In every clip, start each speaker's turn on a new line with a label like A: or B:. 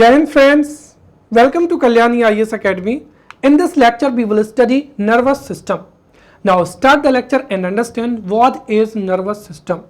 A: Jai Hind friends, welcome to Kalyani IAS Academy. In this lecture we will study nervous system. Now start the lecture and understand what is nervous system.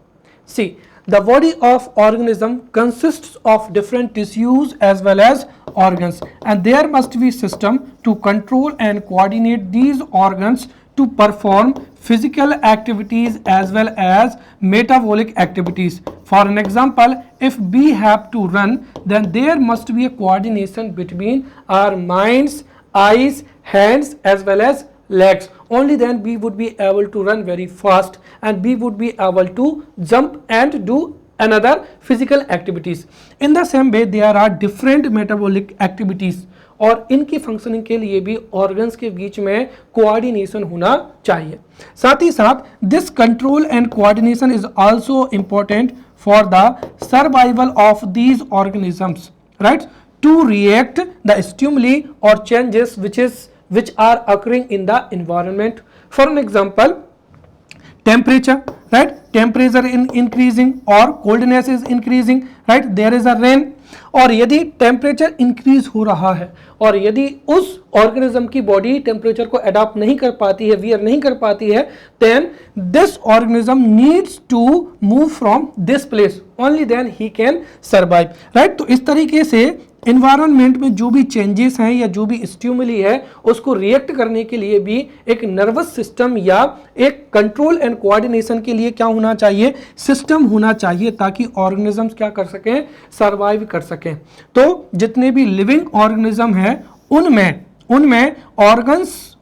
A: See, the body of organism consists of different tissues as well as organs, and there must be system to control and coordinate these organs to perform physical activities as well as metabolic activities. For an example, if we have to run, then there must be a coordination between our minds, eyes, hands as well as legs. Only then we would be able to run very fast and we would be able to jump and do another physical activities. In the same way, there are different metabolic activities और इनकी functioning के लिए भी organs के बीच में coordination होना चाहिए. साथ ही साथ this control and coordination is also important for the survival of these organisms, right, to react the stimuli और changes which are occurring in the environment. For an example, temperature, right, temperature increasing or coldness is increasing, right, there is a rain. और यदि temperature increase हो रहा है और यदि उस organism की बॉडी टेम्परेचर को अडॉप्ट नहीं कर पाती है, वियर नहीं कर पाती है, then this organism needs to move from this place, only then ही कैन सर्वाइव, राइट. तो इस तरीके से एनवायरनमेंट में जो भी चेंजेस हैं या जो भी स्टिमुली है उसको रिएक्ट करने के लिए भी एक नर्वस सिस्टम या एक कंट्रोल एंड कोऑर्डिनेशन के लिए क्या होना चाहिए, सिस्टम होना चाहिए, ताकि ऑर्गेनिजम्स क्या कर सकें, सर्वाइव कर सकें. तो जितने भी लिविंग ऑर्गेनिज्म हैं उनमें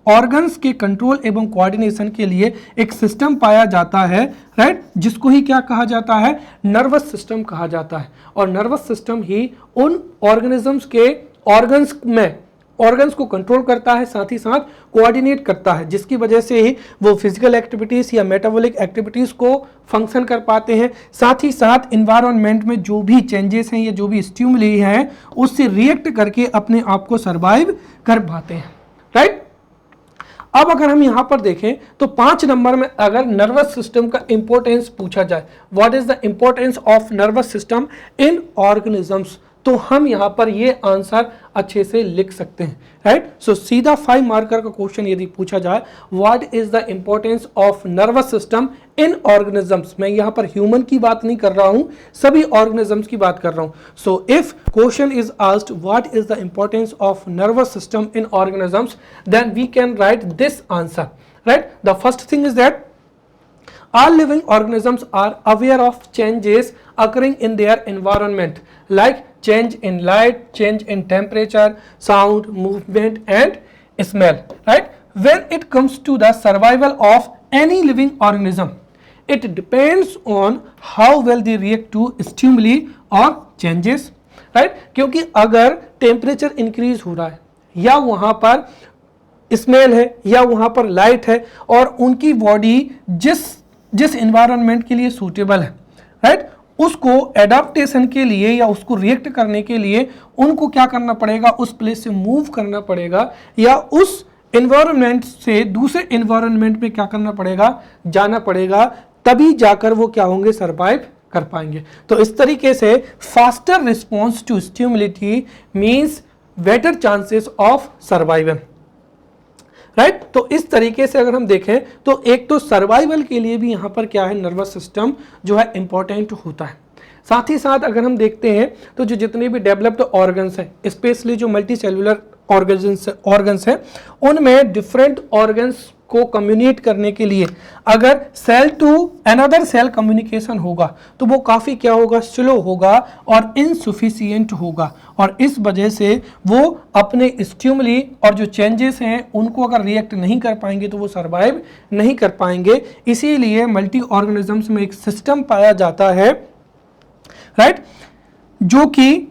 A: ऑर्गन्स के कंट्रोल एवं कोऑर्डिनेशन के लिए एक सिस्टम पाया जाता है, राइट, जिसको ही क्या कहा जाता है, नर्वस सिस्टम कहा जाता है. और नर्वस सिस्टम ही उन ऑर्गेनिजम्स के ऑर्गन्स को कंट्रोल करता है, साथ ही साथ कोऑर्डिनेट करता है, जिसकी वजह से ही वो फिजिकल एक्टिविटीज़ या मेटाबॉलिक एक्टिविटीज़ को फंक्शन कर पाते हैं. साथ ही साथ इन्वायरमेंट में जो भी चेंजेस हैं या जो भी स्टिमुली हैं उससे रिएक्ट करके अपने आप को सर्वाइव कर पाते हैं, राइट. अब अगर हम यहां पर देखें तो 5 नंबर में अगर नर्वस सिस्टम का इंपॉर्टेंस पूछा जाए, what is the importance of nervous system in organisms, तो हम यहां पर ये आंसर अच्छे से लिख सकते हैं, राइट. सो सीधा 5 मार्कर का क्वेश्चन यदि पूछा जाए, what is the importance of nervous system in organisms, मैं यहां पर ह्यूमन की बात नहीं कर रहा हूं, सभी ऑर्गेनिजम्स की बात कर रहा हूं. So if question is asked what is the importance of nervous system in organisms, then we can write this answer, right. The first thing is that all living organisms are aware of changes occurring in their environment, like change in light, change in temperature, sound, movement and smell, right. When it comes to the survival of any living organism, it depends on how well they react to stimuli or changes, right. क्योंकि अगर temperature increase हो रहा है या वहां पर smell है या वहां पर लाइट है और उनकी बॉडी जिस इन्वायरमेंट के लिए सूटेबल है, राइट, उसको एडाप्टेशन के लिए या उसको रिएक्ट करने के लिए उनको क्या करना पड़ेगा, उस प्लेस से मूव करना पड़ेगा या उस इन्वायरमेंट से दूसरे इन्वायरमेंट में क्या करना पड़ेगा, जाना पड़ेगा, तभी जाकर वो क्या होंगे, सर्वाइव कर पाएंगे. तो इस तरीके से faster response to stimuli means better chances of survival, right. तो इस तरीके से अगर हम देखें तो एक तो सर्वाइवल के लिए भी यहाँ पर क्या है, नर्वस सिस्टम जो है इंपॉर्टेंट होता है. साथ ही साथ अगर हम देखते हैं तो जो जितने भी डेवलप्ड ऑर्गन्स हैं, स्पेशली जो मल्टी सेलुलर ऑर्गन्स हैं, उनमें डिफरेंट ऑर्गन्स को कम्युनिकेट करने के लिए अगर cell to another cell communication होगा तो वो काफ़ी क्या होगा, स्लो होगा और इनसफिशिएंट होगा. और इस वजह से वो अपने स्टिमुली और जो चेंजेस हैं उनको अगर रिएक्ट नहीं कर पाएंगे तो वो सर्वाइव नहीं कर पाएंगे. इसीलिए मल्टी ऑर्गेनिजम्स में एक सिस्टम पाया जाता है, राइट, जो कि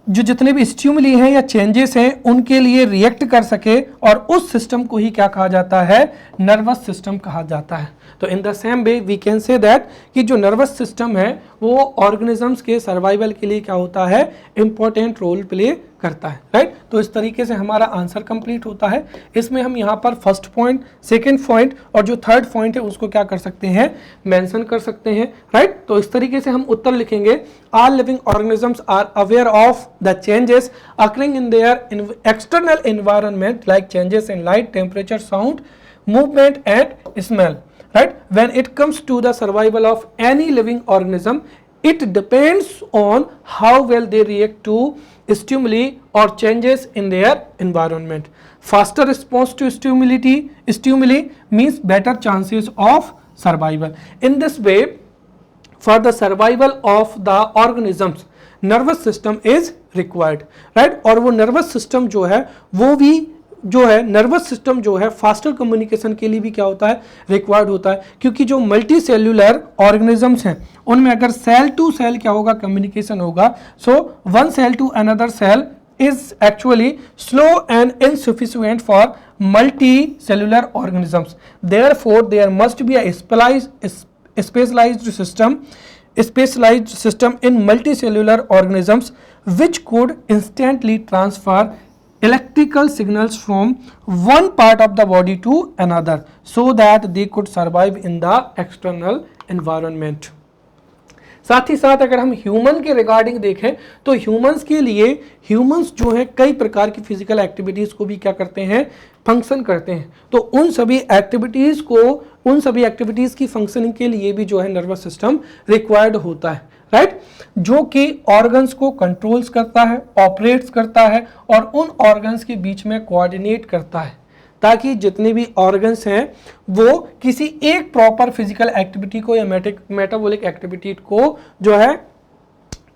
A: जो जितने भी स्टिमुली हैं या चेंजेस हैं उनके लिए रिएक्ट कर सके, और उस सिस्टम को ही क्या कहा जाता है, नर्वस सिस्टम कहा जाता है. तो in the same way we can say that कि जो नर्वस सिस्टम है वो ऑर्गेनिजम्स के सर्वाइवल के लिए क्या होता है, इंपॉर्टेंट रोल प्ले करता है, राइट। तो इस तरीके से हमारा आंसर कंप्लीट होता है। इसमें हम यहाँ पर फर्स्ट पॉइंट, सेकंड पॉइंट और जो थर्ड पॉइंट है उसको क्या कर सकते हैं, मेंशन कर सकते हैं, राइट। तो इस तरीके से हम उत्तर लिखेंगे, all living organisms are aware of the changes occurring in their external environment like changes in light, temperature, sound, movement and smell, right? When it comes to the survival of any living organism, it depends on how well they react to stimuli or changes in their environment. Faster response to stimuli means better chances of survival. In this way, for the survival of the organisms, nervous system is required, right? और वो nervous system जो है वो भी जो है nervous system जो है फास्टर कम्युनिकेशन के लिए भी क्या होता है, रिक्वायर्ड होता है, क्योंकि जो मल्टी सेल्यूलर ऑर्गेनिजम्स हैं उनमें अगर सेल टू सेल क्या होगा, कम्युनिकेशन होगा। So one cell to another cell is actually slow and insufficient for multi cellular organisms, therefore there must be a specialized system in multicellular organisms which could instantly transfer electrical signals from one part of the body to another so that they could survive in the external environment. साथ ही साथ अगर हम human के regarding देखें तो humans के लिए ह्यूमंस जो है कई प्रकार की फिजिकल एक्टिविटीज़ को भी क्या करते हैं, फंक्शन करते हैं। तो उन सभी एक्टिविटीज़ की फंक्शनिंग के लिए भी जो है नर्वस सिस्टम रिक्वायर्ड होता है, राइट, जो कि ऑर्गन्स को कंट्रोल्स करता है, ऑपरेट्स करता है और उन ऑर्गन्स के बीच में कोऑर्डिनेट करता है ताकि जितने भी ऑर्गन्स हैं वो किसी एक प्रॉपर फिजिकल एक्टिविटी को या मेटाबॉलिक एक्टिविटी को जो है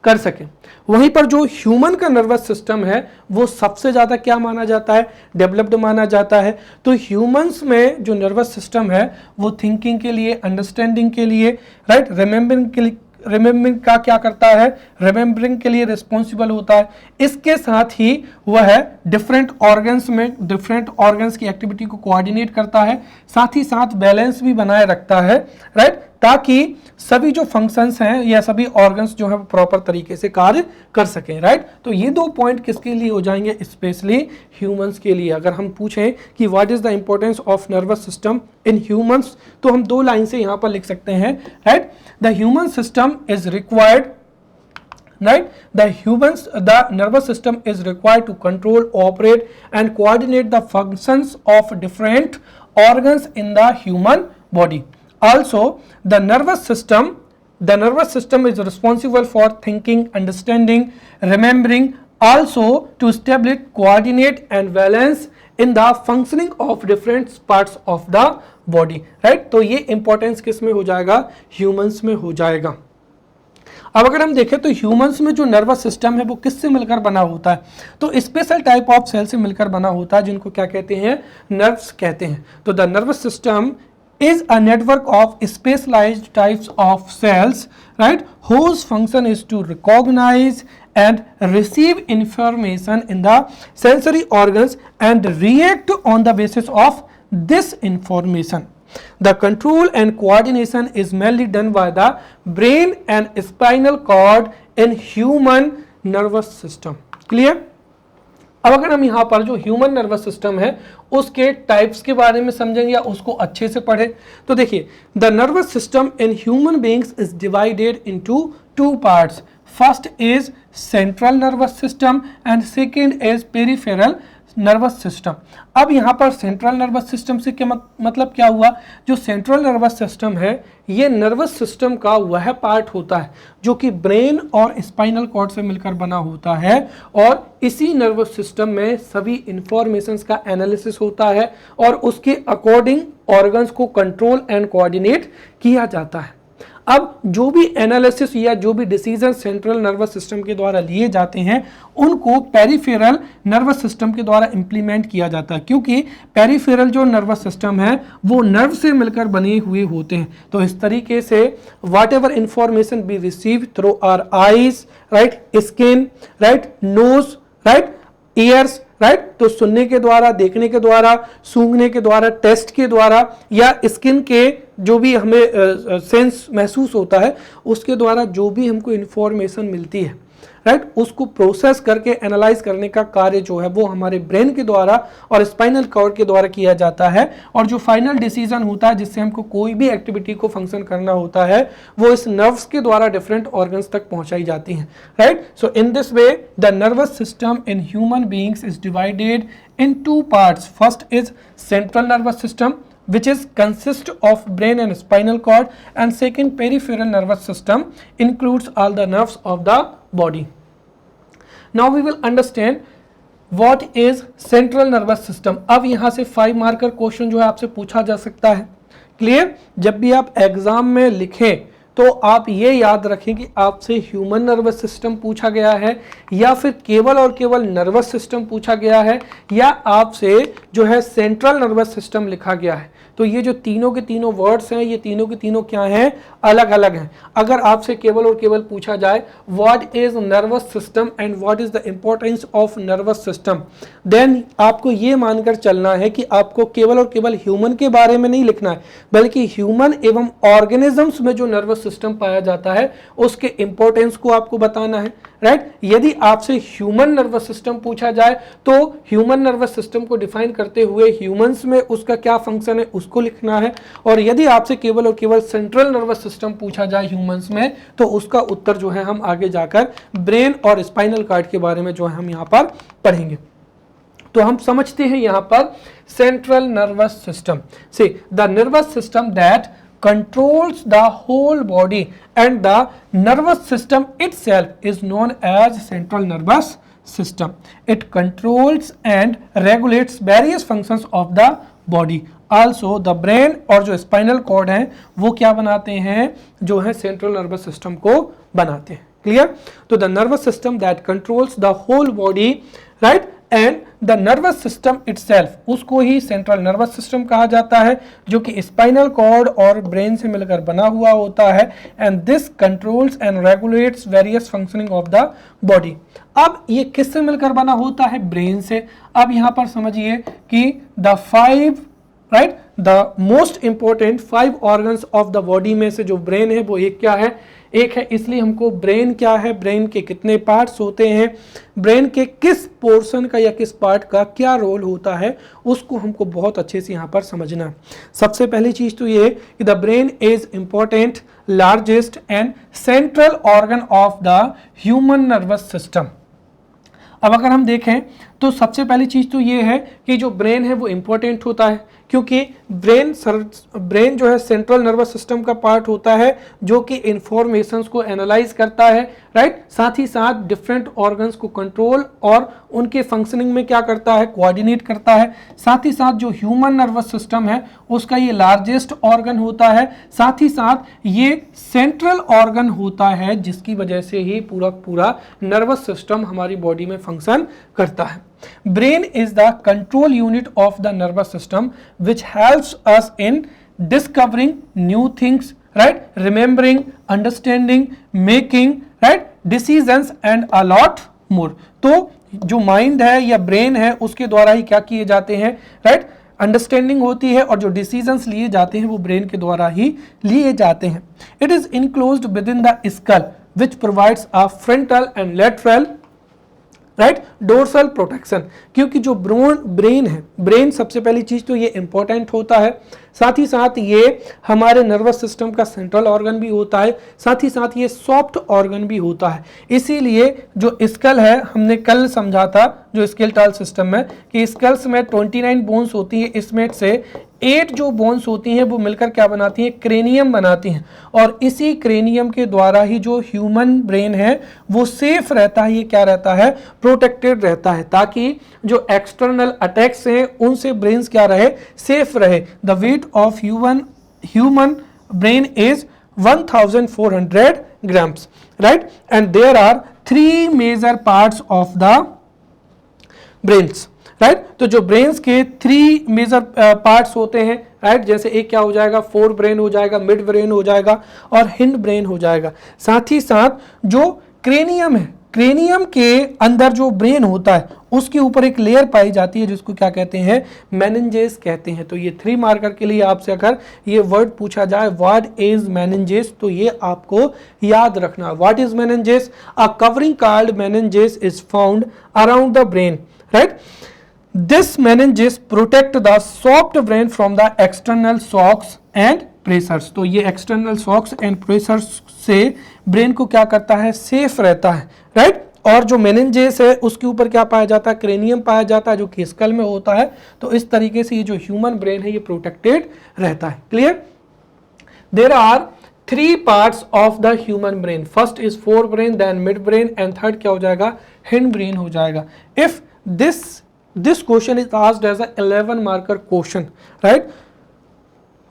A: कर सके। वहीं पर जो ह्यूमन का नर्वस सिस्टम है वो सबसे ज़्यादा क्या माना जाता है, डेवलप्ड माना जाता है। तो ह्यूमंस में जो नर्वस सिस्टम है वो थिंकिंग के लिए, अंडरस्टैंडिंग के लिए, राइट, रिमेम्बरिंग का क्या करता है, रिमेम्बरिंग के लिए रिस्पॉन्सिबल होता है। इसके साथ ही वह डिफरेंट ऑर्गन्स की एक्टिविटी को कोऑर्डिनेट करता है, साथ ही साथ बैलेंस भी बनाए रखता है, राइट, ताकि सभी जो फंक्शंस हैं या सभी ऑर्गन्स जो है प्रॉपर तरीके से कार्य कर सकें, राइट। तो ये दो पॉइंट किसके लिए हो जाएंगे, स्पेशली ह्यूमंस के लिए। अगर हम पूछें कि what is the importance of nervous system in humans, तो हम दो लाइन से यहाँ पर लिख सकते हैं, right, the human system is required, right, the nervous system is required to control, operate and coordinate the functions of different organs in the human body. Also the nervous system is responsible for thinking, understanding, remembering, also to establish, coordinate and balance in the functioning of different parts of the body, right। तो ये importance किस में हो जाएगा, humans में हो जाएगा। अब अगर हम देखें तो ह्यूमंस में जो नर्वस सिस्टम है वो किससे मिलकर बना होता है, तो स्पेशल टाइप ऑफ सेल से मिलकर बना होता है जिनको क्या कहते हैं, नर्व्स कहते हैं। तो the nervous system is a network of specialized types of cells, right, whose function is to recognize and receive information in the sensory organs and react on the basis of this information. The control and coordination is mainly done by the brain and spinal cord in human nervous system. Clear? अब अगर हम यहाँ पर जो human nervous system है उसके types के बारे में समझेंगे या उसको अच्छे से पढ़ें तो देखिए, the nervous system in human beings is divided into two parts. First is central nervous system and second is peripheral nervous system. अब यहाँ पर सेंट्रल नर्वस सिस्टम से क्या मतलब क्या हुआ, जो सेंट्रल नर्वस सिस्टम है ये नर्वस सिस्टम का वह पार्ट होता है जो कि ब्रेन और स्पाइनल कॉर्ड से मिलकर बना होता है और इसी नर्वस सिस्टम में सभी इंफॉर्मेशंस का एनालिसिस होता है और उसके अकॉर्डिंग ऑर्गन्स को कंट्रोल एंड कोऑर्डिनेट किया जाता है। अब जो भी एनालिसिस या जो भी डिसीजन सेंट्रल नर्वस सिस्टम के द्वारा लिए जाते हैं उनको पेरिफेरल नर्वस सिस्टम के द्वारा इंप्लीमेंट किया जाता है, क्योंकि पेरिफेरल जो नर्वस सिस्टम है वो नर्व से मिलकर बने हुए होते हैं। तो इस तरीके से whatever information be receive through our eyes, right, skin, right, nose, right, ears, right, तो सुनने के द्वारा, देखने के द्वारा, सूंघने के द्वारा, टेस्ट के द्वारा या स्किन के जो भी हमें सेंस महसूस होता है उसके द्वारा जो भी हमको इन्फॉर्मेशन मिलती है, राइट, उसको प्रोसेस करके एनालाइज करने का कार्य जो है वो हमारे ब्रेन के द्वारा और स्पाइनल कॉर्ड के द्वारा किया जाता है, और जो फाइनल डिसीजन होता है जिससे हमको कोई भी एक्टिविटी को फंक्शन करना होता है वो इस नर्व्स के द्वारा डिफरेंट ऑर्गन्स तक पहुंचाई जाती हैं, right. So in this way the nervous system in human beings is divided in two parts. First is central nervous system, which is consist of brain and spinal cord, and second peripheral nervous system includes all the nerves of the body. Now we will understand what is central nervous system. अब यहाँ से 5 marker question जो है आपसे पूछा जा सकता है। क्लियर? जब भी आप एग्जाम में लिखें तो आप ये याद रखें कि आपसे ह्यूमन नर्वस सिस्टम पूछा गया है, या फिर केवल और केवल नर्वस सिस्टम पूछा गया है, या आपसे जो है सेंट्रल नर्वस सिस्टम लिखा गया है। तो ये जो तीनों के तीनों वर्ड्स हैं, ये तीनों के तीनों क्या हैं? अलग अलग हैं। अगर आपसे केवल और केवल पूछा जाए what is nervous system and what is the importance of nervous system, then आपको ये मानकर चलना है कि आपको केवल और केवल ह्यूमन के बारे में नहीं लिखना है, बल्कि ह्यूमन एवं ऑर्गेनिजम्स में जो नर्वस सिस्टम पाया जाता है उसके इंपॉर्टेंस को आपको बताना है, राइट। यदि आपसे ह्यूमन नर्वस सिस्टम पूछा जाए तो ह्यूमन नर्वस सिस्टम को डिफाइन करते हुए ह्यूमंस में उसका क्या फंक्शन है उसको लिखना है, और यदि आपसे केवल और केवल सेंट्रल नर्वस सिस्टम पूछा जाए ह्यूमंस में तो उसका उत्तर जो है हम आगे जाकर ब्रेन और स्पाइनल कॉर्ड के बारे में जो है हम यहाँ पर पढ़ेंगे। तो हम समझते हैं यहाँ पर सेंट्रल नर्वस सिस्टम से the nervous system that controls the whole body, and the nervous system itself is known as central nervous system. It controls and regulates various functions of the body. Also the brain और जो spinal cord है वो क्या बनाते हैं? जो है central nervous system को बनाते हैं। Clear? तो the nervous system that controls the whole body, right? And the nervous system itself, उसको ही सेंट्रल नर्वस सिस्टम कहा जाता है, जो कि स्पाइनल कॉर्ड और ब्रेन से मिलकर बना हुआ होता है। And this controls and regulates various functioning of the body. अब ये किससे मिलकर बना होता है? ब्रेन से। अब यहाँ पर समझिए कि the 5 right the most important 5 organs of the body में से जो ब्रेन है वो एक क्या है? एक है। इसलिए हमको ब्रेन क्या है, ब्रेन के कितने पार्ट्स होते हैं, ब्रेन के किस पोर्शन का या किस पार्ट का क्या रोल होता है, उसको हमको बहुत अच्छे से यहाँ पर समझना है। सबसे पहली चीज तो ये है कि the brain is important, largest and central organ of the human nervous system. अब अगर हम देखें तो सबसे पहली चीज तो ये है कि जो ब्रेन है वो इंपॉर्टेंट होता है, क्योंकि ब्रेन जो है सेंट्रल नर्वस सिस्टम का पार्ट होता है जो कि इंफॉर्मेशंस को एनालाइज करता है, राइट। साथ ही साथ डिफरेंट ऑर्गन्स को कंट्रोल और उनके फंक्शनिंग में क्या करता है? कोऑर्डिनेट करता है। साथ ही साथ जो ह्यूमन नर्वस सिस्टम है उसका ये लार्जेस्ट ऑर्गन होता है। साथ ही साथ ये सेंट्रल ऑर्गन होता है जिसकी वजह से ही पूरा नर्वस सिस्टम हमारी बॉडी में फंक्शन करता है। Brain is the control unit of the nervous system which helps us in discovering new things, right? Remembering, understanding, making, right? Decisions and a lot more. तो जो माइंड है या brain है उसके द्वारा ही क्या किए जाते हैं, राइट? अंडरस्टैंडिंग होती है और जो डिसीजंस लिए जाते हैं वो ब्रेन के द्वारा ही लिए जाते हैं। It is enclosed with in the skull which provides a frontal and lateral right dorsal protection. क्योंकि जो ब्रेन है, ब्रेन सबसे पहली चीज तो ये इंपॉर्टेंट होता है, साथ ही साथ ये हमारे नर्वस सिस्टम का सेंट्रल ऑर्गन भी होता है, साथ ही साथ ये सॉफ्ट ऑर्गन भी होता है। इसीलिए जो स्कल है, हमने कल समझा था जो स्केलेटल सिस्टम में कि स्कल्स में 29 बोन्स होती है, इसमें से 8 जो बोन्स होती हैं वो मिलकर क्या बनाती हैं? क्रेनियम बनाती हैं। और इसी क्रेनियम के द्वारा ही जो ह्यूमन ब्रेन है वो सेफ रहता है, ये क्या रहता है? प्रोटेक्टेड रहता है, ताकि जो एक्सटर्नल अटैक्स हैं उनसे ब्रेन्स क्या रहे? सेफ रहे। The weight of human brain is 1400 grams, right? And there are 3 major parts of the brains, right तो जो ब्रेन्स के 3 मेजर पार्ट्स होते हैं, राइट जैसे एक क्या हो जाएगा? फोर ब्रेन हो जाएगा, मिड ब्रेन हो जाएगा और हिंड ब्रेन हो जाएगा। साथ ही साथ जो क्रेनियम है, क्रेनियम के अंदर जो ब्रेन होता है उसके ऊपर एक लेयर पाई जाती है जिसको क्या कहते हैं, मेनिंजेस कहते हैं। तो ये 3 मार्कर के लिए आपसे अगर ये वर्ड पूछा जाए व्हाट इज मेनिंजेस, तो ये आपको याद रखना। What is meninges? A covering called meninges is found around the brain, right? This meninges protect the soft brain from the external shocks and pressures। तो ये external shocks and pressures से brain को क्या करता है, सेफ रहता है, right? और जो मेनिंजेस है उसके ऊपर क्या पाया जाता है, क्रेनियम पाया जाता है जो कि स्कल में होता है। तो इस तरीके से ये जो ह्यूमन ब्रेन है ये प्रोटेक्टेड रहता है। Clear? There are 3 parts of the human brain. First is fore brain, then mid brain and third क्या हो जाएगा, हिंड ब्रेन हो जाएगा। If this question is asked as a 11 marker question, right?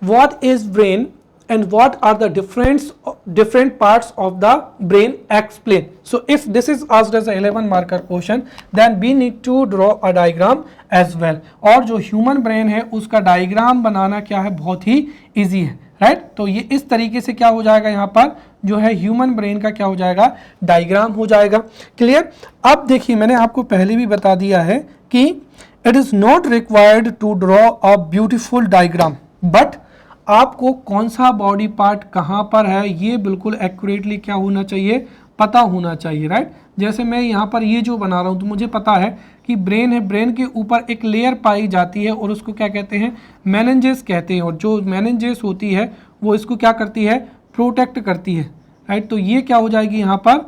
A: What is brain and what are the different parts of the brain? Explain. So if this is asked as a 11 marker question, then we need to draw a diagram as well। और जो human brain है उसका diagram बनाना क्या है, बहुत ही easy है, right? तो ये इस तरीके से क्या हो जाएगा, यहाँ पर जो है ह्यूमन ब्रेन का क्या हो जाएगा, डायग्राम हो जाएगा। क्लियर? अब देखिए मैंने आपको पहले भी बता दिया है कि it is not required to draw a beautiful diagram, but आपको कौन सा बॉडी पार्ट कहाँ पर है ये बिल्कुल एक्यूरेटली क्या होना चाहिए, पता होना चाहिए, राइट? जैसे मैं यहाँ पर ये जो बना रहा हूँ तो मुझे पता है कि ब्रेन है, ब्रेन के ऊपर एक लेयर पाई जाती है और उसको क्या कहते हैं, मेनिंजेस कहते हैं। और जो मेनिंजेस होती है वो इसको क्या करती है, प्रोटेक्ट करती है, राइट? तो ये क्या हो जाएगी, यहाँ पर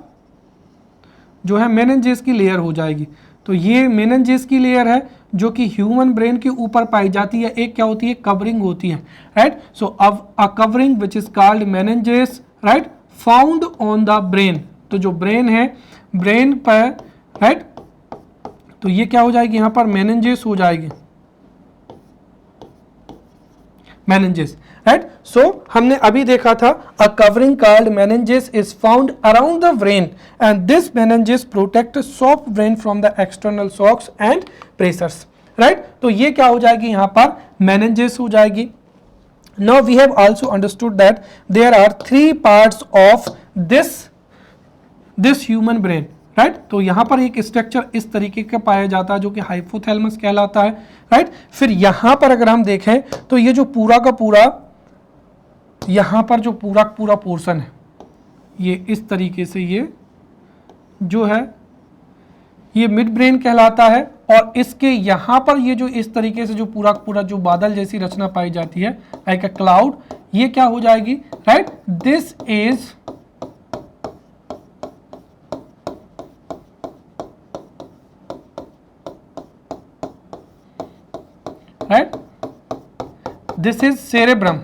A: जो है मेनिंजेस की लेयर हो जाएगी। तो ये मेनिंजेस की लेयर है जो कि ह्यूमन ब्रेन के ऊपर पाई जाती है। एक क्या होती है, कवरिंग होती है, राइट? सो अब अ covering which is called meninges, right, found on the brain. तो जो ब्रेन है, ब्रेन पर, राइट, तो ये क्या हो जाएगी, यहाँ पर मेनिंजेस हो जाएगी, मेनिंजेस, राइट? सो हमने अभी देखा था a covering called meninges is found around the brain and this meninges protect soft brain from the external shocks and pressures, right? तो ये क्या हो जाएगी, यहाँ पर मेनिंजेस हो जाएगी। Now we have also understood that there are 3 parts of this human brain, right? तो यहाँ पर एक स्ट्रक्चर इस तरीके का पाया जाता है जो कि हाइपोथैलेमस कहलाता है, राइट? फिर यहाँ पर अगर हम देखें तो ये जो पूरा का पूरा यहाँ पर जो पूरा पोर्शन है ये इस तरीके से ये जो है ये मिड ब्रेन कहलाता है। और इसके यहाँ पर ये जो इस तरीके से जो पूरा जो बादल जैसी रचना पाई जाती है, लाइक अ क्लाउड, ये क्या हो जाएगी, right? This is right, this is cerebrum,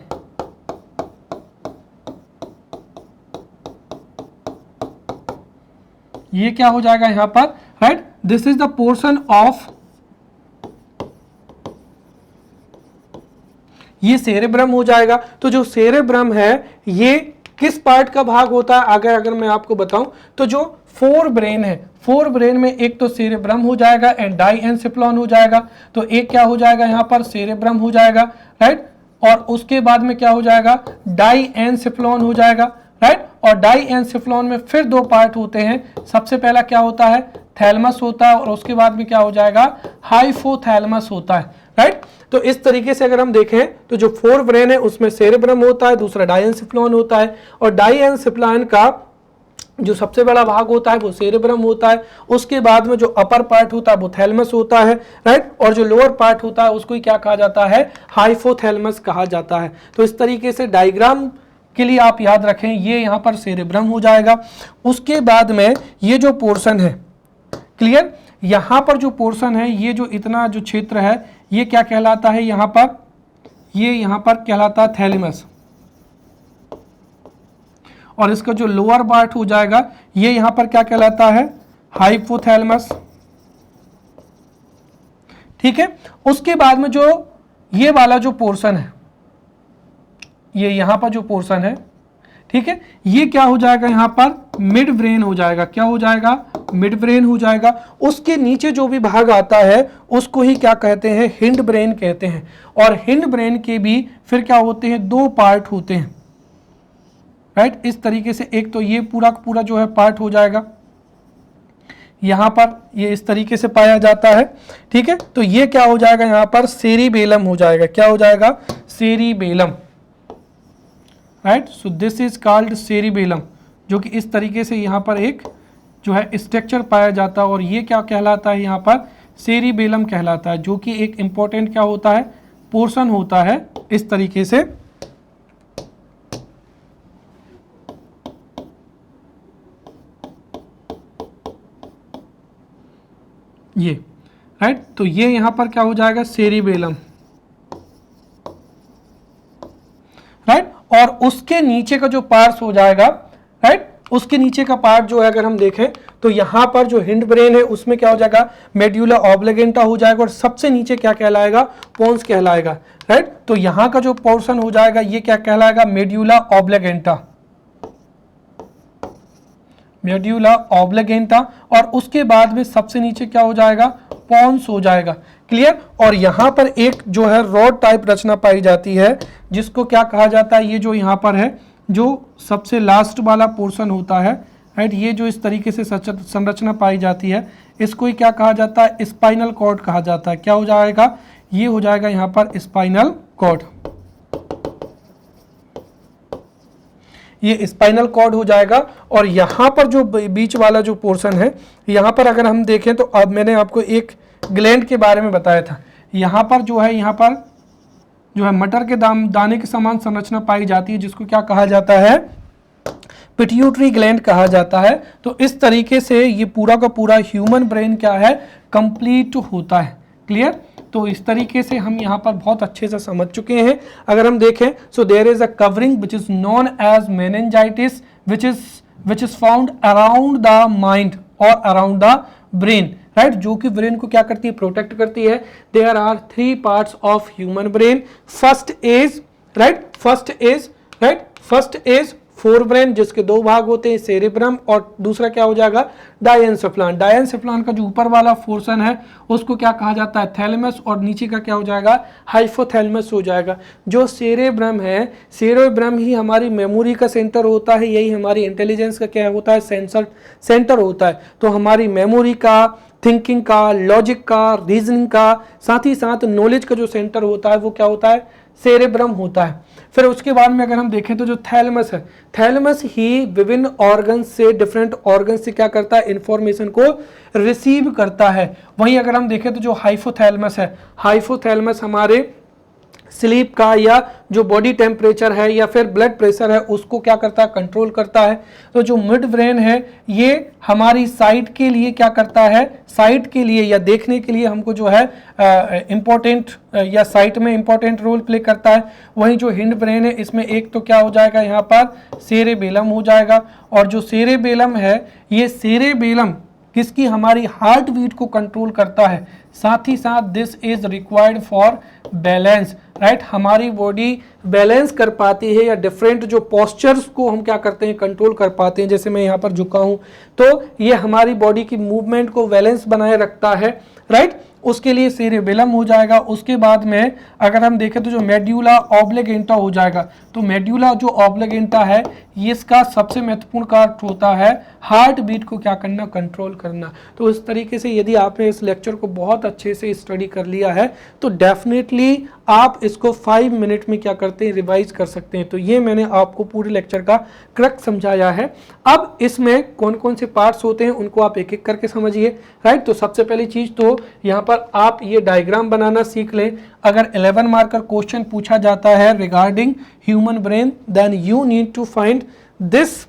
A: ये क्या हो जाएगा यहाँ पर, right? This is the portion of, ये सेरेब्रम हो जाएगा। तो जो सेरेब्रम है ये किस पार्ट का भाग होता है, अगर मैं आपको बताऊं तो जो 4 ब्रेन है, 4 ब्रेन में एक तो सेरेब्रम हो जाएगा एंड डाइएन्सेफ्लॉन हो जाएगा। तो एक क्या हो जाएगा यहाँ पर, सेरेब्रम हो जाएगा, राइट? और उसके बाद में क्या हो जाएगा, डाइएन्सेफ्लॉन हो जाएगा, राइट? और डाइएन्सेफ्लॉन में फिर 2 पार्ट होते हैं। सबसे पहला क्या होता है, थैलमस होता है और उसके बाद में क्या हो जाएगा, हाइपोथैलेमस होता है, राइट? तो इस तरीके से अगर हम देखें तो जो 4 ब्रेन है उसमें सेरेब्रम होता है, दूसरा डाइएन्सेफ्लॉन होता है और डाइएन्सेफ्लॉन का जो सबसे बड़ा भाग होता है वो सेरेब्रम होता है। उसके बाद में जो अपर पार्ट होता है वो थैलमस होता है, राइट? और जो लोअर पार्ट होता है उसको क्या कहा जाता है, हाइपोथैलेमस कहा जाता है। तो इस तरीके से डायग्राम के लिए आप याद रखें, ये यहाँ पर सेरेब्रम हो जाएगा। उसके बाद में ये जो पोर्शन है, क्लियर, यहाँ पर जो पोर्शन है, ये जो इतना जो क्षेत्र है ये क्या कहलाता है, यहाँ पर ये यहाँ पर कहलाता है थैलेमस। और इसका जो लोअर पार्ट हो जाएगा ये यहाँ पर क्या कहलाता है, हाइपोथैलेमस, ठीक है? उसके बाद में जो ये वाला जो पोर्शन है, ये यहाँ पर जो पोर्शन है, ठीक है, ये क्या हो जाएगा, यहाँ पर मिड ब्रेन हो जाएगा। क्या हो जाएगा, मिड ब्रेन हो जाएगा। उसके नीचे जो भी भाग आता है उसको ही क्या कहते हैं, हिंड ब्रेन कहते हैं। और हिंड ब्रेन के भी फिर क्या होते हैं, 2 पार्ट होते हैं, राइट? इस तरीके से एक तो ये पूरा जो है पार्ट हो जाएगा, यहाँ पर ये इस तरीके से पाया जाता है, ठीक है। तो ये क्या हो जाएगा, यहाँ पर सेरिबेलम हो जाएगा। क्या हो जाएगा, cerebellum, right. So this is called cerebellum, जो कि इस तरीके से यहाँ पर एक जो है स्ट्रक्चर पाया जाता है, और ये क्या कहलाता है, यहाँ पर सेरिबेलम कहलाता है, जो कि एक इंपॉर्टेंट क्या होता है, पोर्शन होता है इस तरीके से। ये राइट, तो ये यहां पर क्या हो जाएगा, सेरिबेलम, राइट। और उसके नीचे का जो पार्ट्स हो जाएगा, राइट, उसके नीचे का पार्ट जो है अगर हम देखें तो यहां पर जो हिंड ब्रेन है उसमें क्या हो जाएगा, मेड्यूला ऑब्लिगेंटा हो जाएगा, और सबसे नीचे क्या कहलाएगा, पोन्स कहलाएगा, राइट। तो यहां का जो पोर्शन हो जाएगा ये क्या कहलाएगा, मेड्यूला ऑब्लिगेंटा, मेड्यूला ऑब्लिगेंटा। और उसके बाद में सबसे नीचे क्या हो जाएगा, पोन्स हो जाएगा, क्लियर। और यहाँ पर एक जो है रॉड टाइप रचना पाई जाती है, जिसको क्या कहा जाता है, ये जो यहाँ पर है, जो सबसे लास्ट वाला पोर्शन होता है, राइट, ये जो इस तरीके से संरचना पाई जाती है, इसको ही क्या कहा जाता है, स्पाइनल कॉर्ड कहा जाता है। क्या हो जाएगा, ये हो जाएगा यहाँ पर स्पाइनल कॉर्ड, ये स्पाइनल कॉर्ड हो जाएगा। और यहाँ पर जो बीच वाला जो पोर्शन है, यहाँ पर अगर हम देखें तो अब मैंने आपको एक ग्लैंड के बारे में बताया था, यहाँ पर जो है, यहाँ पर जो है मटर के दाने के समान संरचना पाई जाती है, जिसको क्या कहा जाता है, पिट्यूटरी ग्लैंड कहा जाता है। तो इस तरीके से ये पूरा का पूरा ह्यूमन ब्रेन क्या है, कंप्लीट होता है, क्लियर। तो इस तरीके से हम यहाँ पर बहुत अच्छे से समझ चुके हैं। अगर हम देखें, so there is a covering which is known as meningitis which is found around the mind और अराउंड द ब्रेन, राइट, जो कि ब्रेन को क्या करती है, प्रोटेक्ट करती है। There are 3 parts of human brain. First is fore brain, जिसके 2 भाग होते हैं, सेरेब्रम, और दूसरा क्या हो जाएगा, डायनसेफ्लॉन। डायनसेफ्लॉन का जो ऊपर वाला पोर्शन है उसको क्या कहा जाता है, थैलेमस, और नीचे का क्या हो जाएगा, हाइपोथैलेमस हो जाएगा। जो सेरेब्रम है, सेरेब्रम ही हमारी मेमोरी का सेंटर होता है, यही हमारी इंटेलिजेंस का क्या होता है, सेंटर होता है। तो हमारी मेमोरी का, थिंकिंग का, लॉजिक का, रीजनिंग का, साथ ही साथ नॉलेज का जो सेंटर होता है वो क्या होता है, सेरेब्रम होता है। फिर उसके बाद में अगर हम देखें तो जो थैलेमस है, थैलेमस ही विभिन्न ऑर्गन से, डिफरेंट ऑर्गन से क्या करता है, इंफॉर्मेशन को रिसीव करता है। वहीं अगर हम देखें तो जो हाइपोथैलेमस है, हाइपोथैलेमस हमारे स्लीप का या जो बॉडी टेम्परेचर है या फिर ब्लड प्रेशर है उसको क्या करता है, कंट्रोल करता है। तो जो मिड ब्रेन है ये हमारी साइट के लिए क्या करता है, साइट के लिए या देखने के लिए हमको जो है इम्पोर्टेंट या साइट में इम्पोर्टेंट रोल प्ले करता है। वहीं जो हिंड ब्रेन है इसमें एक तो क्या हो जाएगा, यहाँ पर सेरेबेलम हो जाएगा, और जो सेरेबेलम है ये सेरेबेलम किसकी, हमारी हार्ट बीट को कंट्रोल करता है। साथ ही साथ this is required for balance, right, हमारी बॉडी बैलेंस कर पाती है या डिफरेंट जो पोस्चर्स को हम क्या करते हैं, कंट्रोल कर पाते हैं। जैसे मैं यहाँ पर झुका हूँ तो ये हमारी बॉडी की मूवमेंट को बैलेंस बनाए रखता है, राइट, उसके लिए सेरेबेलम हो जाएगा। उसके बाद में अगर हम देखें तो जो मेड्यूला ऑब्लिगेंटा हो जाएगा, तो मेड्यूला जो ऑब्लिगेंटा है ये इसका सबसे महत्वपूर्ण कार्य होता है हार्ट बीट को क्या करना, कंट्रोल करना। तो इस तरीके से यदि आपने इस लेक्चर को बहुत अच्छे से स्टडी कर लिया है तो डेफिनेटली आप इसको 5 मिनट में क्या करते हैं, रिवाइज कर सकते हैं। तो ये मैंने आपको पूरे लेक्चर का क्रक्स समझाया है। अब इसमें कौन कौन से पार्ट्स होते हैं उनको आप एक एक करके समझिए, राइट। तो सबसे पहली चीज तो यहाँ पर आप ये डायग्राम बनाना सीख लें। अगर 11 मार्क का क्वेश्चन पूछा जाता है regarding human brain, then you need to find this,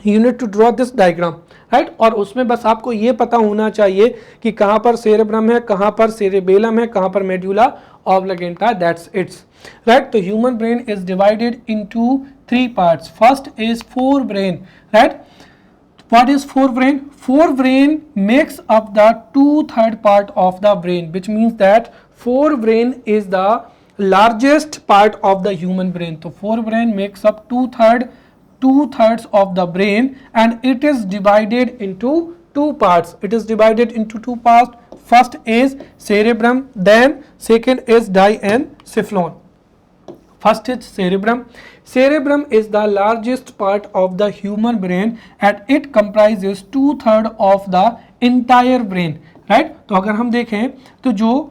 A: you need to draw this diagram, right. और उसमें बस आपको ये पता होना चाहिए कि कहाँ पर सेरेब्रम है, कहाँ पर सेरेबेलम है, कहाँ पर मेड्यूला ऑब्लिगेंटा, दैट्स इट्स, राइट। तो human brain is divided into 3 parts. First is fore brain, right. What is forebrain? Forebrain makes up the 2/3 part of the brain, which means that forebrain is the largest part of the human brain. So forebrain makes up 2/3 of the brain, and it is divided into 2 parts. It is divided into 2 parts. First is cerebrum, then second is diencephalon. First is cerebrum. Cerebrum is the largest part of the human brain and it comprises 2/3 of the entire brain, right. तो अगर हम देखें तो जो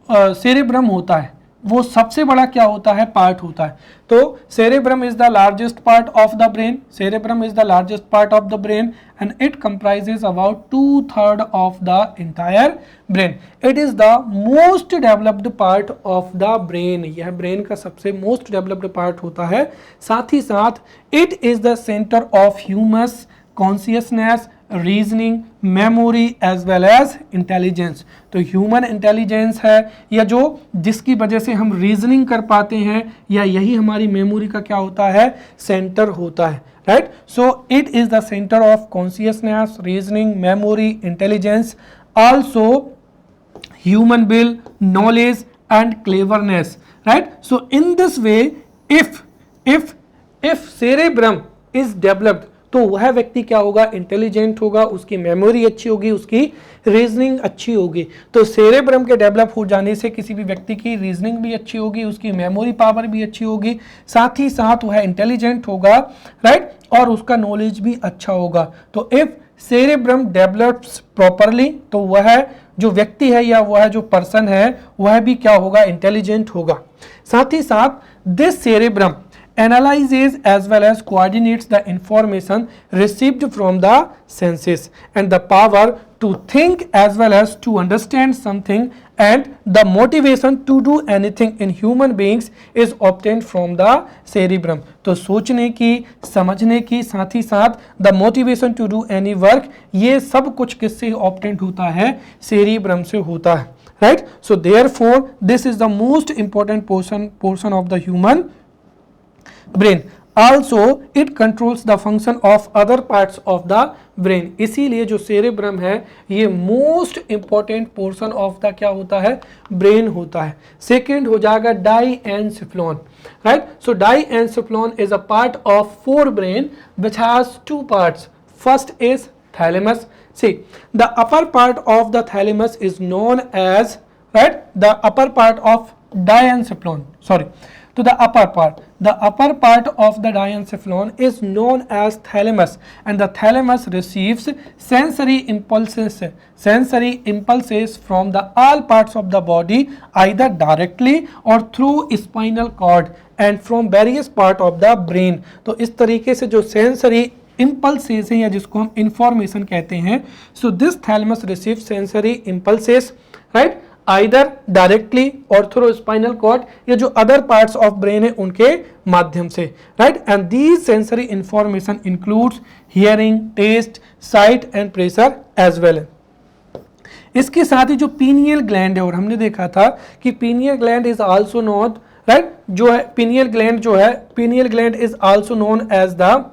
A: cerebrum होता है वो सबसे बड़ा क्या होता है, पार्ट होता है। तो cerebrum is the largest part of the brain, cerebrum is the largest part of the brain and it comprises about 2/3 of the entire brain. It is the most developed part of the brain, यह brain का सबसे most developed part होता है। साथ ही साथ it is the centre of humans consciousness, reasoning, memory as well as intelligence. तो human intelligence है या जो जिसकी वजह से हम रीजनिंग कर पाते हैं, या यही हमारी मेमोरी का क्या होता है, सेंटर होता है, right. So it is the centre of consciousness, reasoning, memory, intelligence, also human will, knowledge and cleverness, right? So in this way if cerebrum is developed, तो वह व्यक्ति क्या होगा, इंटेलिजेंट होगा, उसकी मेमोरी अच्छी होगी, उसकी रीजनिंग अच्छी होगी। तो सेरेब्रम के डेवलप हो जाने से किसी भी व्यक्ति की रीजनिंग भी अच्छी होगी, उसकी मेमोरी पावर भी अच्छी होगी, साथ ही साथ वह इंटेलिजेंट होगा, राइट, और उसका नॉलेज भी अच्छा होगा। तो इफ सेरेब्रम डेवलप्स प्रॉपरली, तो वह जो व्यक्ति है या वह जो पर्सन है वह भी क्या होगा, इंटेलिजेंट होगा। साथ ही साथ this cerebrum analyzes as well as coordinates the information received from the senses and the power to think as well as to understand something, and the motivation to do anything in human beings is obtained from the cerebrum। तो सोचने की, समझने की, साथ ही साथ the motivation to do any work, ये सब कुछ किससे obtained होता है, cerebrum से होता है, right। So therefore this is the most important portion of the human brain। Also it controls the function of other parts of the brain। इसीलिए जो सेरेब्रम है ये most important portion of the क्या होता है, ब्रेन होता है। Second हो जाएगा diencephalon, right. So diencephalon is a part of forebrain which has two parts. First is thalamus। See, the upper part of the thalamus is known as, right, the upper part of diencephalon, sorry, to the upper part of the diencephalon is known as thalamus, and the thalamus receives sensory impulses from the all parts of the body either directly or through spinal cord and from various part of the brain। तो इस तरीके से जो sensory impulses हैं या जिसको हम information कहते हैं, so this thalamus receives sensory impulses, right, either directly or through spinal cord, या जो other parts of brain है उनके माध्यम से, right, and these sensory information includes hearing, taste, sight and pressure as well। इसके साथ ही जो पीनियल ग्लैंड है, और हमने देखा था कि pineal gland is also known, right, जो है पीनियल ग्लैंड जो है, pineal gland is also known as the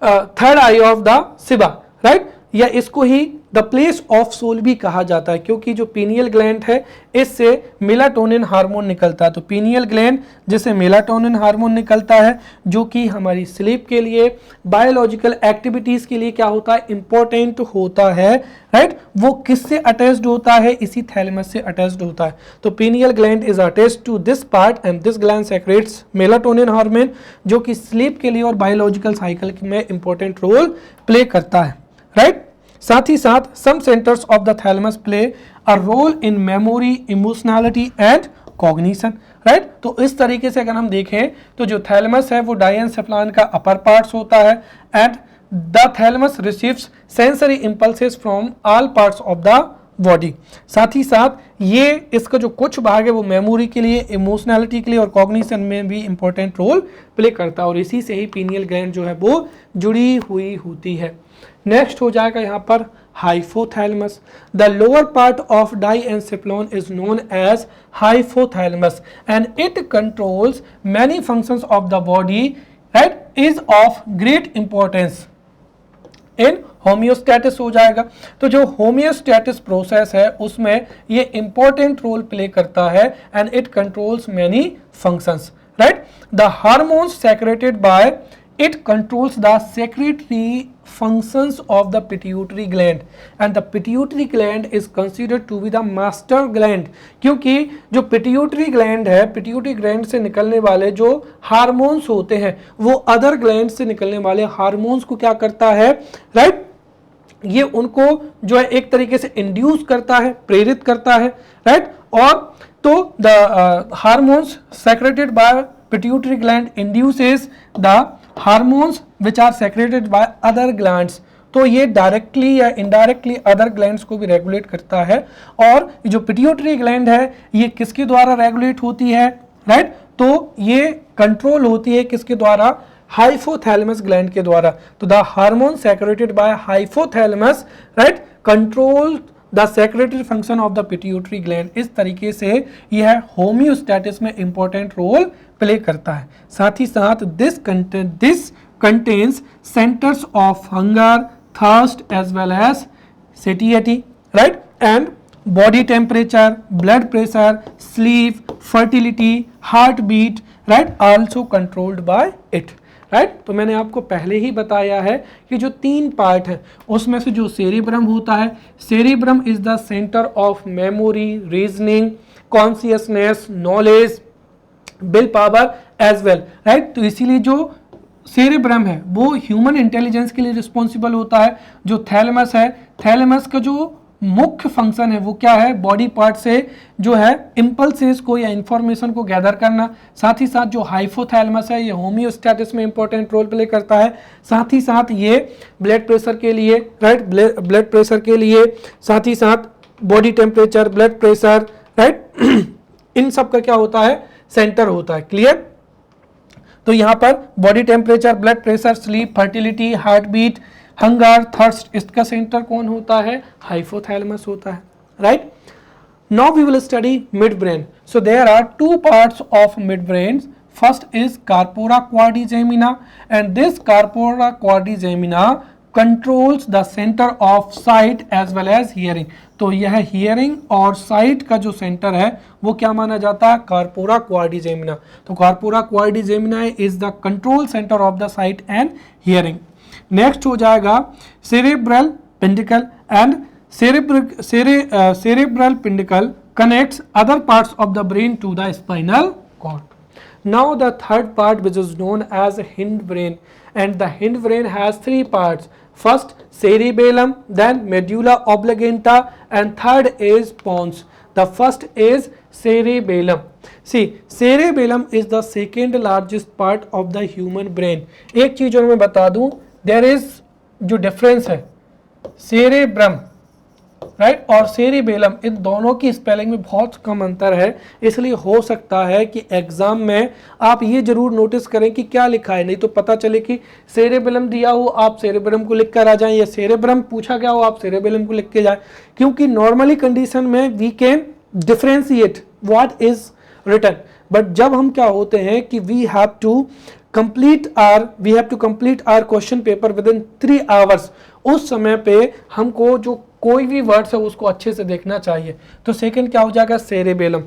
A: third eye of the Shiva, right, या इसको ही द प्लेस ऑफ सोल भी कहा जाता है, क्योंकि जो पीनियल ग्लैंड है इससे मेलाटोनिन हार्मोन निकलता है। तो पीनियल ग्लैंड जिससे मेलाटोनिन हार्मोन निकलता है, जो कि हमारी स्लीप के लिए, बायोलॉजिकल एक्टिविटीज के लिए क्या होता है, इंपॉर्टेंट होता है, राइट। वो किससे अटैच्ड होता है, इसी थैलेमस से अटैच्ड होता है। तो pineal gland is attached to this part and this gland secretes melatonin hormone, जो कि स्लीप के लिए और बायोलॉजिकल साइकिल में इंपॉर्टेंट रोल प्ले करता है, राइट। साथ ही साथ some centres of the thalamus play a role in memory, emotionality and cognition, right. तो इस तरीके से अगर हम देखें तो जो थैलेमस है वो डाईएनसेफ्लॉन का अपर पार्ट्स होता है, and the thalamus receives sensory impulses from all parts of the body. साथ ही साथ ये इसका जो कुछ भाग है वो मेमोरी के लिए, इमोशनैलिटी के लिए और कॉग्निशन में भी इंपॉर्टेंट रोल प्ले करता है, और इसी से ही पीनियल ग्लैंड जो है वो जुड़ी हुई होती है। नेक्स्ट हो जाएगा यहाँ पर hypothalamus. The lower part of diencephalon is known as hypothalamus and it controls many functions of the body, right, is of great importance in homeostasis हो जाएगा। तो जो होम्योस्टैटिस प्रोसेस है उसमें ये इंपॉर्टेंट रोल प्ले करता है, and it controls many functions, right. The hormones secreted bye it controls the secretory functions of the pituitary gland, and the pituitary gland is considered to be the master gland, क्योंकि जो pituitary gland है, pituitary gland से निकलने वाले जो hormones होते हैं वो अदर ग्लैंड से निकलने वाले हार्मोन्स को क्या करता है, राइट, ये उनको जो है एक तरीके से इंड्यूस करता है, प्रेरित करता है, राइट। और तो the hormones secreted by pituitary gland induces the hormones which are secreted by other glands. तो ये डायरेक्टली या इनडायरेक्टली अदर ग्लैंड्स को भी रेगुलेट करता है। और जो पिट्यूटरी ग्लैंड है ये किसके द्वारा रेगुलेट होती है, राइट। तो ये कंट्रोल होती है किसके द्वारा, हाइपोथैलेमस ग्लैंड के द्वारा। तो the hormone secreted bye hypothalamus, right, control the secretary function of the pituitary gland. इस तरीके से यह होम्योस्टैटिस में इंपॉर्टेंट रोल प्ले करता है। साथ ही साथ this contains centres of hunger, thirst as well as satiety, right, and body temperature, blood pressure, sleep, fertility, heartbeat, right, also controlled by it, right। तो मैंने आपको पहले ही बताया है कि जो 3 पार्ट हैं उसमें से जो सेरिब्रम होता है, cerebrum is the centre of memory, reasoning, consciousness, knowledge, will power as well, right. तो इसीलिए जो सेरिब्रम है वो ह्यूमन इंटेलिजेंस के लिए रिस्पॉन्सिबल होता है। जो थैलेमस है, थैलेमस का जो मुख्य फंक्शन है वो क्या है, बॉडी पार्ट से जो है इंपल्सेस को या इंफॉर्मेशन को गैदर करना। साथ ही साथ जो हाइपोथैलेमस है ये होम्योस्टैटिस में इंपॉर्टेंट रोल प्ले करता है। साथ ही साथ ये ब्लड प्रेशर के लिए, राइट, ब्लड प्रेशर के लिए, साथ ही साथ body temperature, blood pressure, right, इन सब का क्या होता है, सेंटर होता है। क्लियर। तो यहाँ पर body temperature, blood pressure, sleep, fertility, heart beat, hunger, thirst, इसका सेंटर कौन होता है, हाइपोथैलेमस होता है, right. Now we will study mid brain. So there are 2 parts of mid brain. First is corpora quadrigemina and this corpora quadrigemina controls the centre of sight as well as hearing. तो यह hearing और site का जो centre है वो क्या माना जाता है, कार्पोरा क्वाड्रिजेमिना। तो corpora quadrigemina is the control centre of the sight and hearing. Next हो जाएगा cerebral peduncle and cerebral peduncle connects other parts of the brain to the spinal cord. Now the third part, which is known as hindbrain, and the hindbrain has 3 parts. First cerebellum, then medulla oblongata, and third is pons. The first is cerebellum. See, cerebellum is the second largest part of the human brain. एक चीज और मैं बता दूं, there is जो difference है cerebrum, right, और cerebellum, इन दोनों की स्पेलिंग में बहुत कम अंतर है। इसलिए हो सकता है कि एग्जाम में आप ये जरूर नोटिस करें कि क्या लिखा है, नहीं तो पता चले कि सेरिबेलम दिया हो आप सेरिबेलम को लिख कर आ जाएं, या सेरिब्रम पूछा गया हो आप सेरिबेलम को लिख के जाएं। क्योंकि नॉर्मली कंडीशन में we can differentiate what is written, but जब हम क्या होते हैं कि we have to complete our question paper within 3 hours, उस समय पे हमको जो कोई भी वर्ड्स है उसको अच्छे से देखना चाहिए। तो सेकंड क्या हो जाएगा, सेरेबेलम।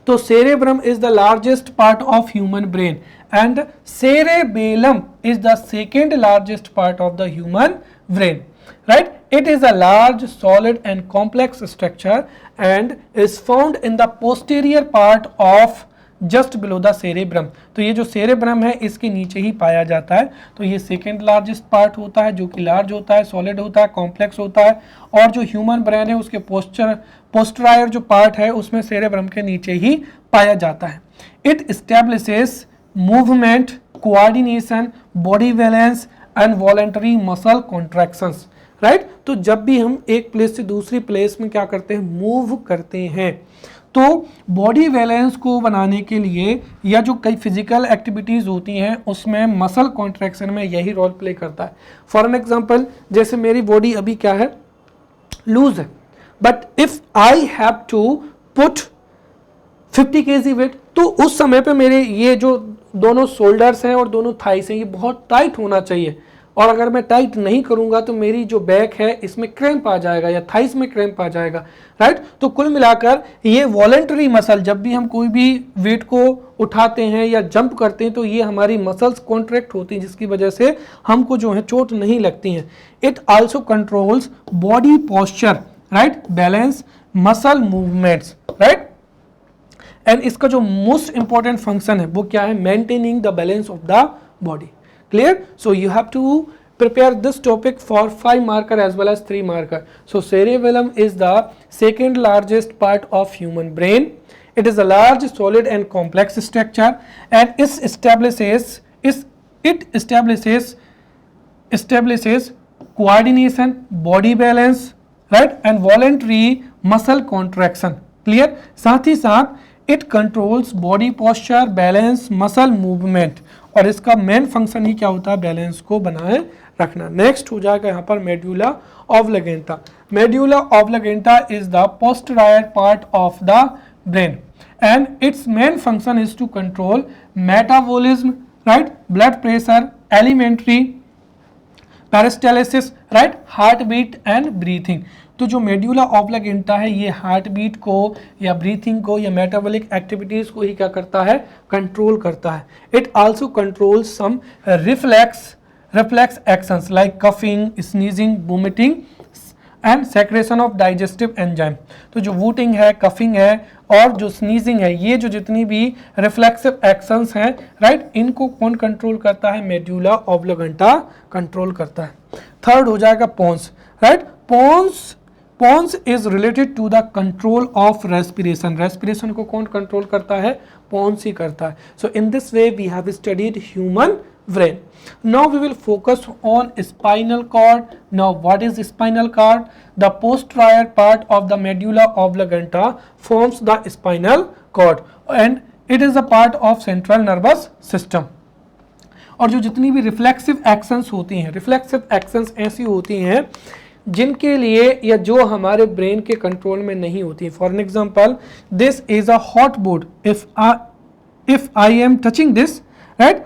A: तो cerebrum is the largest part of human brain and cerebellum is the second largest part of the human brain, right? It is a large, solid and complex structure and is found in the posterior part of just below the cerebrum. तो ये जो cerebrum है इसके नीचे ही पाया जाता है। तो ये सेकेंड लार्जेस्ट पार्ट होता है जो कि लार्ज होता है, सॉलिड होता है, कॉम्प्लेक्स होता है, और जो ह्यूमन ब्रेन है उसके पोस्टरायर जो पार्ट है उसमें सेरेब्रम के नीचे ही पाया जाता है। It establishes movement, coordination, body balance and voluntary muscle contractions, right. तो जब भी हम एक प्लेस से दूसरी प्लेस में क्या करते हैं, मूव करते हैं, तो बॉडी बैलेंस को बनाने के लिए या जो कई फिजिकल एक्टिविटीज़ होती हैं उसमें मसल कॉन्ट्रैक्शन में यही रोल प्ले करता है। फॉर एन एग्जांपल, जैसे मेरी बॉडी अभी क्या है, लूज है, but if I have to put 50 kg weight, तो उस समय पे मेरे ये जो दोनों शोल्डर्स हैं और दोनों थाइस हैं ये बहुत टाइट होना चाहिए, और अगर मैं टाइट नहीं करूंगा तो मेरी जो बैक है इसमें क्रैम्प आ जाएगा या थाइस में क्रैम्प आ जाएगा, राइट। तो कुल मिलाकर ये वॉलंटरी मसल, जब भी हम कोई भी वेट को उठाते हैं या जंप करते हैं तो ये हमारी मसल्स कॉन्ट्रैक्ट होती हैं जिसकी वजह से हमको जो है चोट नहीं लगती हैं। It also controls body posture, right, balance, muscle movements, right. And इसका जो मोस्ट इंपॉर्टेंट फंक्शन है वो क्या है, maintaining the balance of the body. Clear? So you have to prepare this topic for 5 marker as well as 3 marker. So cerebellum is the second largest part of human brain. It is a large, solid and complex structure, and it establishes coordination, body balance, right, and voluntary muscle contraction. Clear? साथ ही साथ it controls body posture, balance, muscle movement, और इसका main function ही क्या होता है, balance को बनाए रखना. नेक्स्ट हो जाएगा यहाँ पर medulla oblongata. Medulla oblongata is the posterior part of the brain and its main function is to control metabolism, right, blood pressure, alimentary, peristalsis, right, heartbeat and breathing. तो जो मेड्यूला ऑब्लिगेंटा है ये हार्ट बीट को या breathing को या metabolic activities को ही क्या करता है, कंट्रोल करता है. It also controls some reflex actions like coughing, sneezing, vomiting and secretion of digestive enzyme. तो जो वूटिंग है, कफिंग है और जो स्नीजिंग है, ये जो जितनी भी रिफ्लेक्सिव एक्शंस हैं, राइट, इनको कौन कंट्रोल करता है, मेड्यूला ऑब्लिगेंटा कंट्रोल करता है. थर्ड हो जाएगा pons, right. Pons is related to the control of respiration. Respiration को कौन कंट्रोल करता है, पोन्स ही करता है. So in this way we have studied human brain. Now we will focus on spinal cord. Now what is spinal cord? The posterior part of the medulla oblongata forms the spinal cord and it is a part of central nervous system. और जो जितनी भी reflexive actions होती हैं, reflexive actions ऐसी होती हैं जिनके लिए या जो हमारे ब्रेन के कंट्रोल में नहीं होती. For an example, this is a hot board. If I am touching this, right,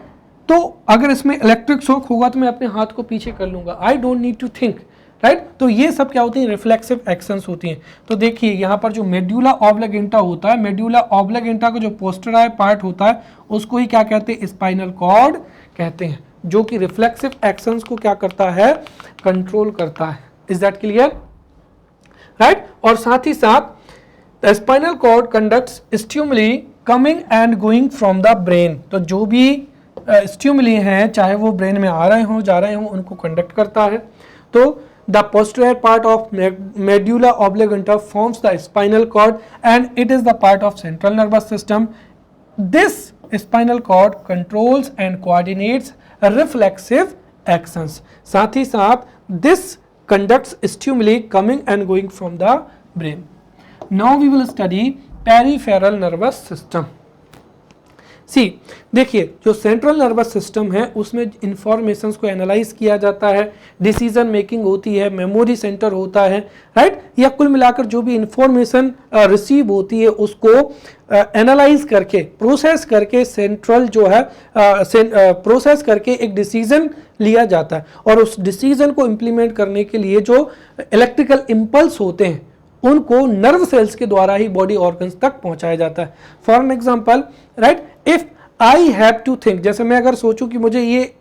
A: तो अगर इसमें इलेक्ट्रिक शॉक होगा तो मैं अपने हाथ को पीछे कर लूंगा. I don't need to think, right. तो ये सब क्या होती हैं, रिफ्लेक्सिव एक्शंस होती हैं. तो देखिए यहाँ पर जो मेड्यूला ऑब्लिगेंटा होता है, मेड्यूला ऑब्लिगेंटा का जो पोस्टीरियर पार्ट होता है उसको ही क्या कहते हैं, स्पाइनल कॉर्ड कहते हैं, जो कि रिफ्लेक्सिव एक्शंस को क्या करता है, कंट्रोल करता है. Is that clear, right. और साथ ही साथ spinal cord conducts stimuli coming and going from the brain. तो जो भी स्टिमुली हैं, चाहे वो ब्रेन में आ रहे हों, जा रहे हों, उनको कंडक्ट करता है. तो the posterior part of medulla oblongata forms the spinal cord and it is the part of central nervous system. This spinal cord controls and coordinates reflexive actions. साथ ही साथ this conducts stimuli coming and going from the brain. Now we will study peripheral nervous system. See, देखिए जो central nervous system है उसमें informations को analyse किया जाता है, डिसीजन मेकिंग होती है, मेमोरी सेंटर होता है, राइट. या कुल मिलाकर जो भी इंफॉर्मेशन रिसीव होती है उसको एनालाइज करके, प्रोसेस करके, सेंट्रल जो है प्रोसेस करके एक डिसीजन लिया जाता है. और उस डिसीजन को इम्प्लीमेंट करने के लिए जो इलेक्ट्रिकल इम्पल्स होते हैं उनको नर्व सेल्स के द्वारा ही बॉडी ऑर्गन्स तक पहुंचाया जाता है. For an example, right, if I have to think, जैसे मैं अगर सोचूं कि मुझे ये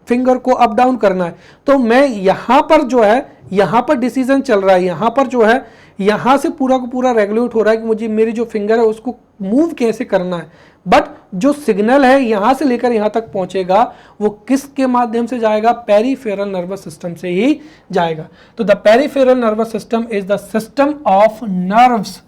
A: फिंगर को अप डाउन करना है, तो मैं यहाँ पर जो है, यहाँ पर डिसीजन चल रहा है, यहाँ पर जो है, यहाँ से पूरा का पूरा रेगुलेट हो रहा है कि मुझे मेरी जो फिंगर है उसको मूव कैसे करना है. बट जो सिग्नल है यहाँ से लेकर यहाँ तक पहुंचेगा वो किसके माध्यम से जाएगा, पेरिफेरल नर्वस सिस्टम से ही जाएगा. तो the peripheral nervous system is the system of nerves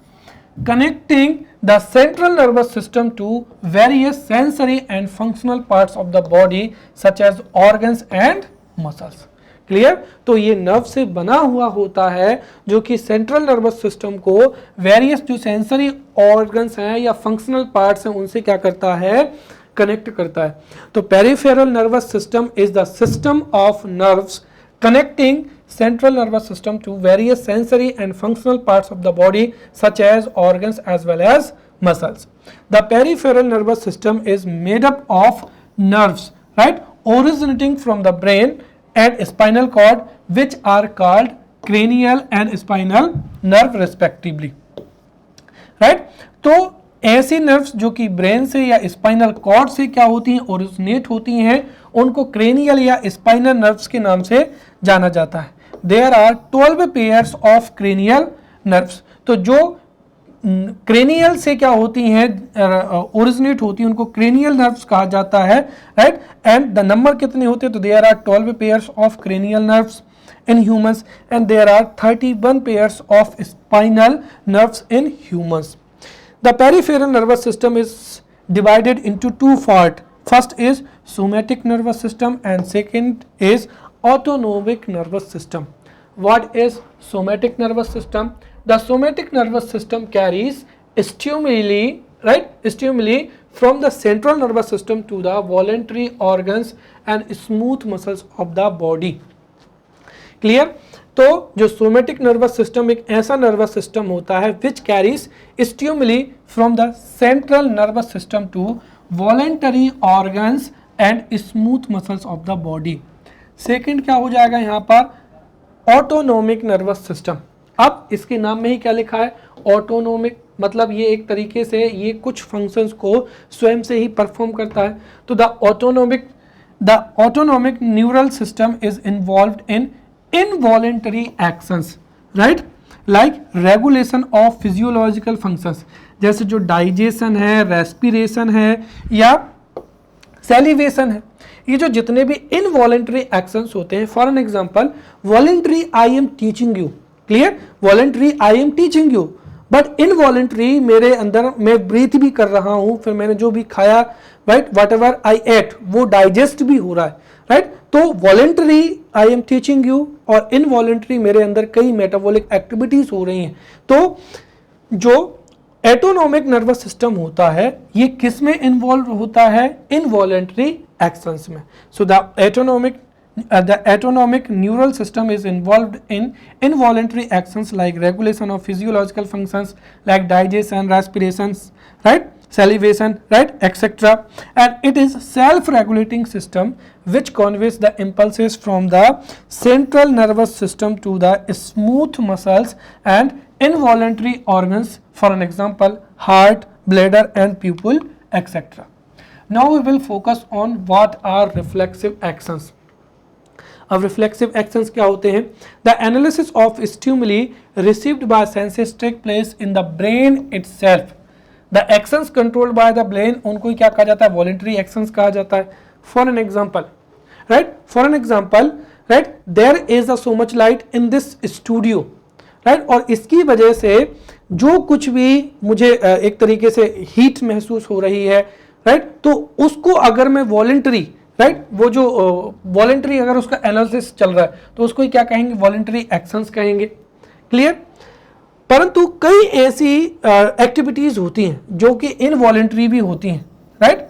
A: connecting the central nervous system to various sensory and functional parts of the body such as organs and muscles. Clear. तो ये nerve से बना हुआ होता है जो कि सेंट्रल नर्वस सिस्टम को वेरियस जो सेंसरी ऑर्गन्स हैं या फंक्शनल पार्ट्स हैं उनसे क्या करता है, कनेक्ट करता है. तो peripheral nervous system is the system of nerves connecting central nervous system to various sensory and functional parts of the body such as organs as well as muscles. The peripheral nervous system is made up of nerves, right, originating from the brain and spinal cord, which are called cranial and spinal nerve respectively, right. तो ऐसी nerves जो कि brain से या spinal cord से क्या होती हैं, ओरिजिनेट होती हैं, उनको क्रेनियल या स्पाइनल नर्व्स के नाम से जाना जाता है. There are 12 pairs of cranial nerves. तो जो क्रेनियल से क्या होती हैं, ओरिजिनेट होती हैं, उनको क्रेनियल नर्व्स कहा जाता है, राइट। एंड द नंबर कितने होते हैं, तो there are 12 pairs of cranial nerves in humans and there are 31 pairs of spinal nerves in humans. The peripheral nervous system is divided into two parts. First is somatic nervous system and second is autonomic nervous system. What is somatic nervous system? The somatic nervous system carries stimuli, right? Stimuli from the central nervous system to the voluntary organs and smooth muscles of the body. Clear. तो जो somatic nervous system एक ऐसा nervous system होता है which carries stimuli from the central nervous system to voluntary organs and smooth muscles of the body. Second क्या हो जाएगा यहाँ पर, ऑटोनोमिक नर्वस सिस्टम। अब इसके नाम में ही क्या लिखा है, ऑटोनोमिक, मतलब ये एक तरीके से ये कुछ फंक्शंस को स्वयं से ही परफॉर्म करता है। तो the autonomic neural system is involved in involuntary actions, right, like regulation of physiological functions, जैसे जो डाइजेशन है, रेस्पिरेशन है या सेलिवेशन है, ये जो जितने भी इनवॉलेंट्री एक्शंस होते हैं, for an example voluntary I am teaching you, clear, voluntary I am teaching you, but involuntary मेरे अंदर मैं ब्रीथ भी कर रहा हूं, फिर मैंने जो भी खाया, right, whatever I ate वो डाइजेस्ट भी हो रहा है, राइट। तो voluntary I am teaching you और इनवॉलेंट्री मेरे अंदर कई मेटाबॉलिक एक्टिविटीज हो रही हैं। तो जो एटोनोमिक नर्वस सिस्टम होता है ये किस में इन्वॉल्व होता है, इनवॉलेंट्री एक्शंस में। So the autonomic neural system is involved in involuntary actions like regulation of physiological functions like digestion, respirations, right, salivation, right, etc. And it is self-regulating system which conveys the impulses from the central nervous system to the smooth muscles and involuntary organs, for an example heart, bladder and pupil, etc. Now we will focus on what are reflexive actions. अब reflexive actions क्या होते हैं, the analysis of stimuli received by senses take place in the brain itself. The actions controlled by the brain, उनको क्या कहा जाता है, voluntary actions कहा जाता है। For an example, right, there is a so much light in this studio, right, और इसकी वजह से जो कुछ भी मुझे एक तरीके से हीट महसूस हो रही है, राइट, तो उसको अगर मैं वॉलेंटरी, राइट, वो जो वॉलेंटरी अगर उसका एनालिसिस चल रहा है तो उसको क्या कहेंगे, वॉलेंटरी एक्शंस कहेंगे, क्लियर। परंतु कई ऐसी एक्टिविटीज होती हैं जो कि इनवॉलेंटरी भी होती हैं, राइट,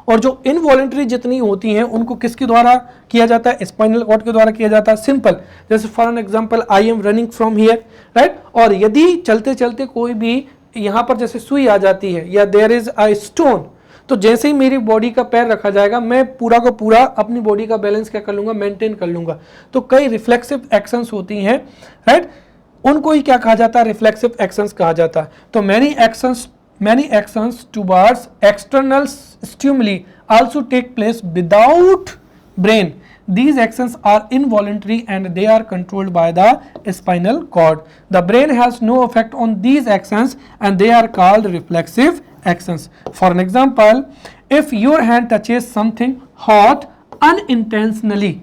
A: और जो इनवॉलेंटरी जितनी होती हैं उनको किसके द्वारा किया जाता है, स्पाइनल कॉर्ड के द्वारा किया जाता है। सिंपल, जैसे for an example I am running from here, right, और यदि चलते चलते कोई भी यहाँ पर जैसे सुई आ जाती है या देयर इज अ स्टोन, तो जैसे ही मेरी बॉडी का पैर रखा जाएगा मैं पूरा का पूरा अपनी बॉडी का बैलेंस क्या कर लूंगा, मेंटेन कर लूंगा। तो कई रिफ्लेक्सिव एक्शंस होती हैं, राइट, उनको ही क्या कहा जाता है, रिफ्लेक्सिव एक्शंस कहा जाता है। तो many actions towards external stimuli also take place without brain. These actions are involuntary and they are controlled by the spinal cord. The brain has no effect on these actions and they are called reflexive actions. For an example, if your hand touches something hot unintentionally,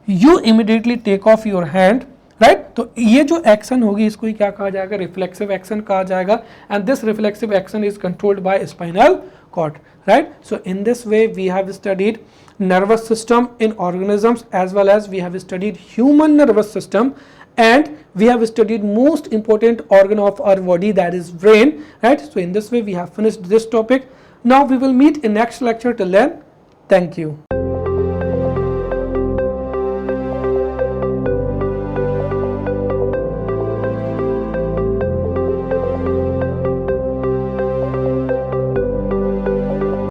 A: you immediately take off your hand, right? तो ये जो action होगी इसको ही क्या कहा जाएगा, reflexive action कहा जाएगा। And this reflexive action is controlled by spinal cord, right? So in this way we have studied nervous system in organisms as well as we have studied human nervous system and we have studied most important organ of our body, that is brain, right? So in this way we have finished this topic. Now we will meet in next lecture. Till then, thank you.